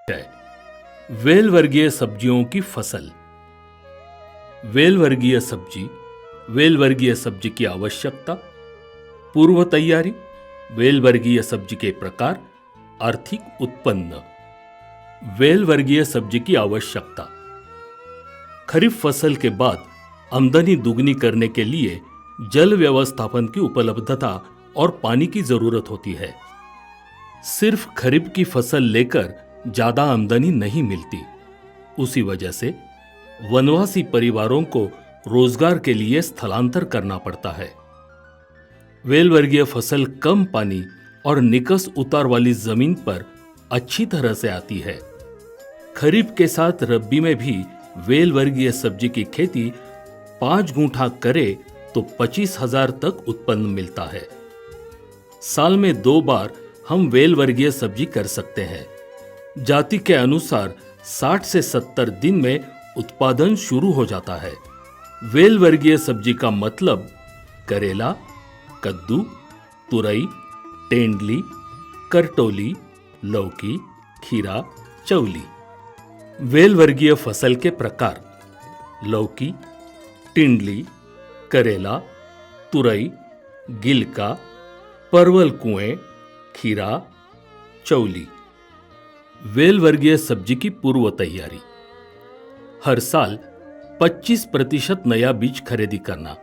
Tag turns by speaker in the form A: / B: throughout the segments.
A: है। वेल वर्गीय सब्जियों की फसल। वेल वर्गीय सब्जी की आवश्यकता, पूर्व तैयारी, वेल वर्गीय सब्जी के प्रकार, आर्थिक उत्पन्न। वेल वर्गीय सब्जी की आवश्यकता। खरीफ फसल के बाद आमदनी दुगनी करने के लिए जल व्यवस्थापन की उपलब्धता और पानी की जरूरत होती है। सिर्फ खरीफ की फसल लेकर ज्यादा आमदनी नहीं मिलती। उसी वजह से वनवासी परिवारों को रोजगार के लिए स्थलांतर करना पड़ता है। वेल वर्गीय फसल कम पानी और निकस उतार वाली जमीन पर अच्छी तरह से आती है। खरीफ के साथ रब्बी में भी वेल वर्गीय सब्जी की खेती 5 गुंठा करे तो 25,000 तक उत्पन्न मिलता है। साल में 2 बार हम वेल वर्गीय सब्जी कर सकते हैं। जाति के अनुसार 60 से 70 दिन में उत्पादन शुरू हो जाता है। वेल वर्गीय सब्जी का मतलब करेला, कद्दू, तुरई, टेंडली, करटोली, लौकी, खीरा, चौली। वेल वर्गीय फसल के प्रकार: लौकी, टिंडली, करेला, तुरई, गिलका, परवल कुएं, खीरा, चौली। वेल वर्गीय सब्जी की पूर्व तैयारी। हर साल 25% नया बीज खरीदी करना।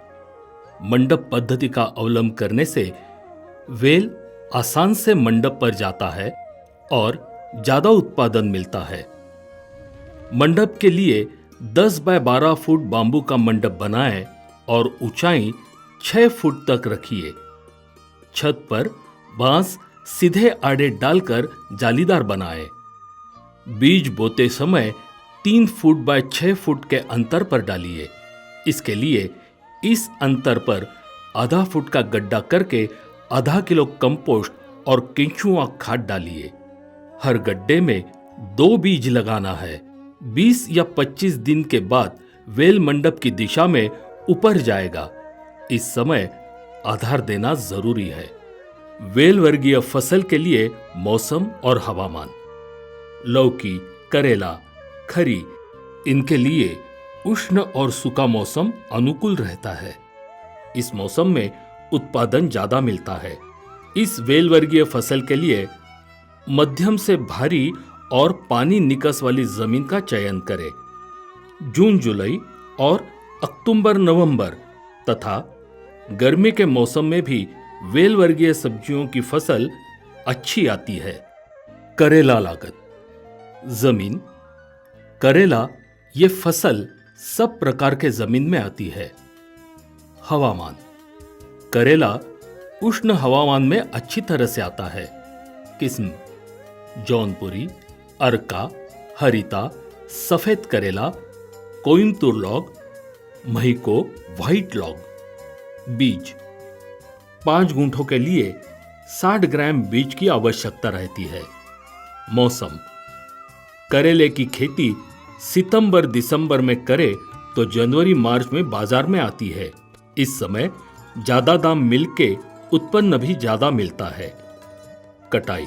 A: मंडप पद्धति का अवलंब करने से वेल आसान से मंडप पर जाता है और ज्यादा उत्पादन मिलता है। मंडप के लिए 10 बाय 12 फुट बांबू का मंडप बनाएं और ऊंचाई 6 फुट तक रखिए। छत पर बांस सीधे आड़े डालकर जालीदार बनाएं। बीज बोते समय 3 फुट बाय 6 फुट के अंतर पर डालिए। इसके लिए इस अंतर पर आधा फुट का गड्ढा करके आधा किलो कंपोस्ट और केंचुआ खाद डालिए। हर गड्ढे में 2 बीज लगाना है। 20 या 25 दिन के बाद वेल मंडप की दिशा में ऊपर जाएगा। इस समय आधार देना जरूरी है। वेल वर्गीय फसल के लिए मौसम और हवामान। लौकी, करेला, खरी, इनके लिए उष्ण और सूखा मौसम अनुकूल रहता है। इस मौसम में उत्पादन ज्यादा मिलता है। इस वेल वर्गीय फसल के लिए मध्यम से भारी और पानी निकस वाली जमीन का चयन करें। जून जुलाई और अक्टूबर नवंबर तथा गर्मी के मौसम में भी वेल वर्गीय सब्जियों की फसल अच्छी आती है। करेला लागत। जमीन। करेला ये फसल सब प्रकार के जमीन में आती है। हवामान। करेला उष्ण हवामान में अच्छी तरह से आता है। किस्म: जौनपुरी, अर्का, हरिता, सफेद करेला, Coimbatore log, Mahyco, white log. बीज: 5 गुंठों के लिए 60 ग्राम बीज की आवश्यकता रहती है। मौसम: करेले की खेती सितंबर दिसंबर में करें तो जनवरी मार्च में बाजार में आती है। इस समय ज्यादा दाम मिल के उत्पन्न भी ज्यादा मिलता है। कटाई: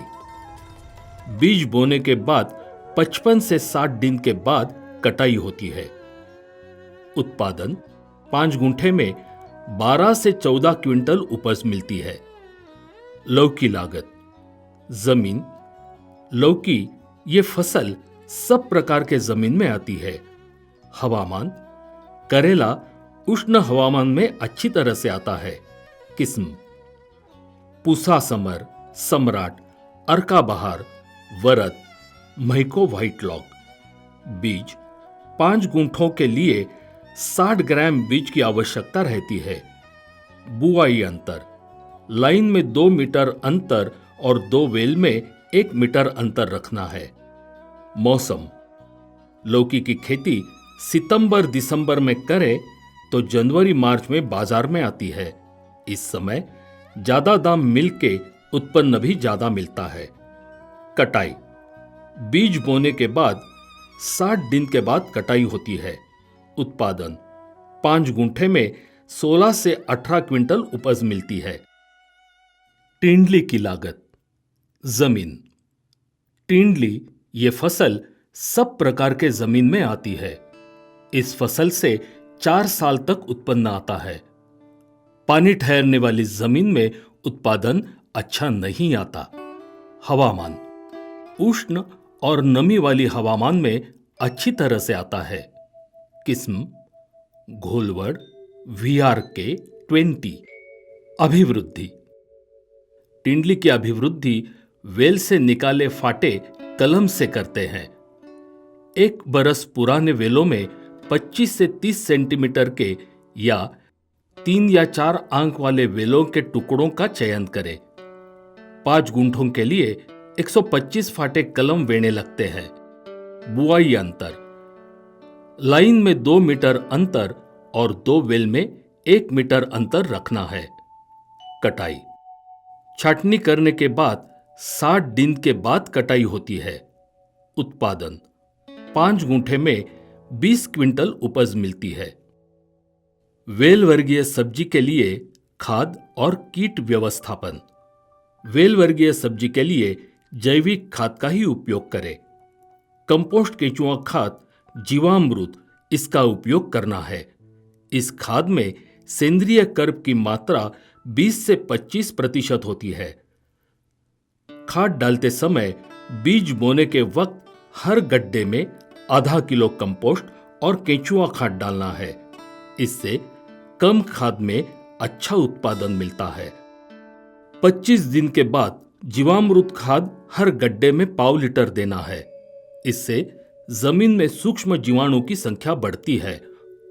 A: बीज बोने के बाद 55 से 60 दिन के बाद कटाई होती है। उत्पादन: 5 गुंठे में 12 से 14 क्विंटल उपज मिलती है। लौकी लागत। जमीन। लौकी ये फसल सब प्रकार के जमीन में आती है। हवामान: करेला उष्ण हवामान में अच्छी तरह से आता है। किस्म: पूसा समर, सम्राट, अर्का बहार, वरद, महिको, व्हाइट लॉग। बीज: 5 गुंठों के लिए 60 ग्राम बीज की आवश्यकता रहती है। बुआई अंतर: लाइन में 2 मीटर अंतर और 2 वेल में 1 मीटर अंतर रखना है। मौसम: लौकी की खेती सितंबर दिसंबर में करें तो जनवरी मार्च में बाजार में आती है। इस समय ज्यादा दाम मिल के उत्पन्न भी ज्यादा मिलता है। कटाई: बीज बोने के बाद 60 दिन के बाद कटाई होती है। उत्पादन: 5 गुंठे में 16 से 18 क्विंटल उपज मिलती है। टिंडली की लागत। जमीन। टिंडली ये फसल सब प्रकार के जमीन में आती है। इस फसल से 4 साल तक उत्पन्न आता है। पानी ठहरने वाली जमीन में उत्पादन अच्छा नहीं आता। हवामान उष्ण और नमी वाली हवामान में अच्छी तरह से आता है। किस्म घोलवड VRK 20। अभिवृद्धि टिंडली की अभिवृद्धि वेल से निकाले फाटे कलम से करते हैं। 1 बरस पुराने वेलों में 25 से 30 सेंटीमीटर के या 3 या 4 आंक वाले वेलों के टुकड़ों का चयन करें। 5 गुंठों के लिए 125 फाटे कलम वेने लगते हैं। बुआई अंतर लाइन में 2 मीटर अंतर और 2 वेल में 1 मीटर अंतर रखना है। कटाई छाटनी करने के बाद 60 दिन के बाद कटाई होती है। उत्पादन 5 गुंठे में 20 क्विंटल उपज मिलती है। वेल वर्गीय सब्जी के लिए खाद और कीट व्यवस्थापन। वेल वर्गीय सब्जी के लिए जैविक खाद का ही उपयोग करें। कंपोस्ट केंचुआ खाद, जीवामृत इसका उपयोग करना है। इस खाद में सेंद्रीय कर्ब की मात्रा 20 से 25% होती है। खाद डालते समय बीज बोने के वक्त हर गड्ढे में आधा किलो कंपोस्ट और केंचुआ खाद डालना है। इससे कम खाद में अच्छा उत्पादन मिलता है। 25 दिन के बाद जीवामृत खाद हर गड्ढे में 1/4 लीटर देना है। इससे जमीन में सूक्ष्म जीवाणु की संख्या बढ़ती है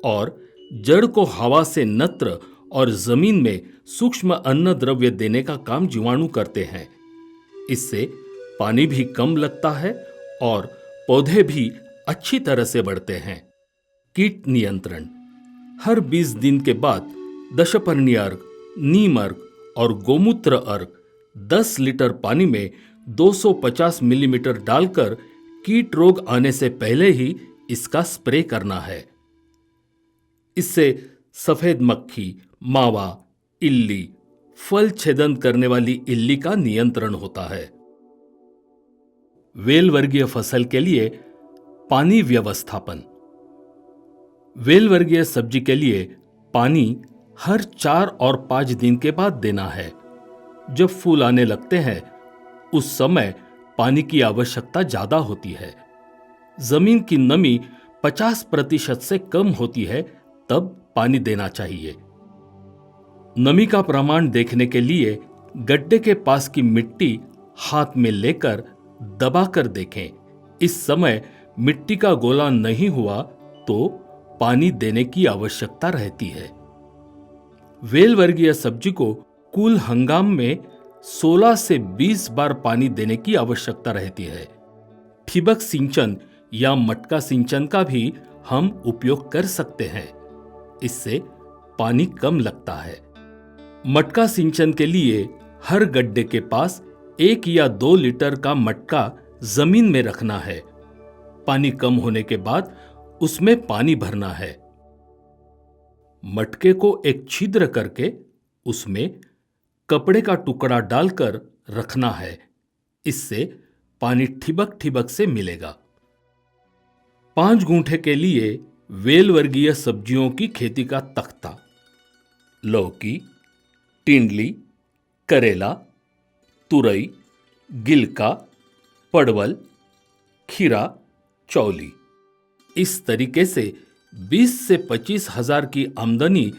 A: और जड़ को हवा से नत्र और जमीन में सूक्ष्म अन्न द्रव्य देने का काम जीवाणु करते हैं। इससे पानी भी कम लगता है और पौधे भी अच्छी तरह से बढ़ते हैं। कीट नियंत्रण हर 20 दिन के बाद दशपर्णी अर्क, नीम अर्क और गोमूत्र अर्क 10 लीटर पानी में 250 मिलीमीटर डालकर कीट रोग आने से पहले ही इसका स्प्रे करना है। इससे सफेद मक्खी, मावा, इल्ली, फल छेदन करने वाली इल्ली का नियंत्रण होता है। वेल वर्गीय फसल के लिए पानी व्यवस्थापन। वेल वर्गीय सब्जी के लिए पानी हर 4 और 5 दिन के बाद देना है। जब फूल आने लगते हैं उस समय पानी की आवश्यकता ज्यादा होती है। जमीन की नमी 50% से कम होती है तब पानी देना चाहिए। नमी का प्रमाण देखने के लिए गड्ढे के पास की मिट्टी हाथ में लेकर दबाकर देखें। इस समय मिट्टी का गोला नहीं हुआ तो पानी देने की आवश्यकता रहती है। वेल वर्गीय सब्जी को कुल हंगाम में 16 से 20 बार पानी देने की आवश्यकता रहती है। ठिबक सिंचन या मटका सिंचन का भी हम उपयोग कर सकते हैं। इससे पानी कम लगता है। मटका सिंचन के लिए हर गड्ढे के पास 1 या 2 लीटर का मटका जमीन में रखना है। पानी कम होने के बाद उसमें पानी भरना है। मटके को एक छिद्र करके उसमें कपड़े का टुकड़ा डालकर रखना है। इससे पानी ठिबक ठिबक से मिलेगा। 5 गुंठे के लिए वेल वर्गीय सब्जियों की खेती का तख्ता। लौकी, टिंडली, करेला, तुरई, गिलका, पड़वल, खीरा, चौली। इस तरीके से 20 से 25 हजार की आमदनी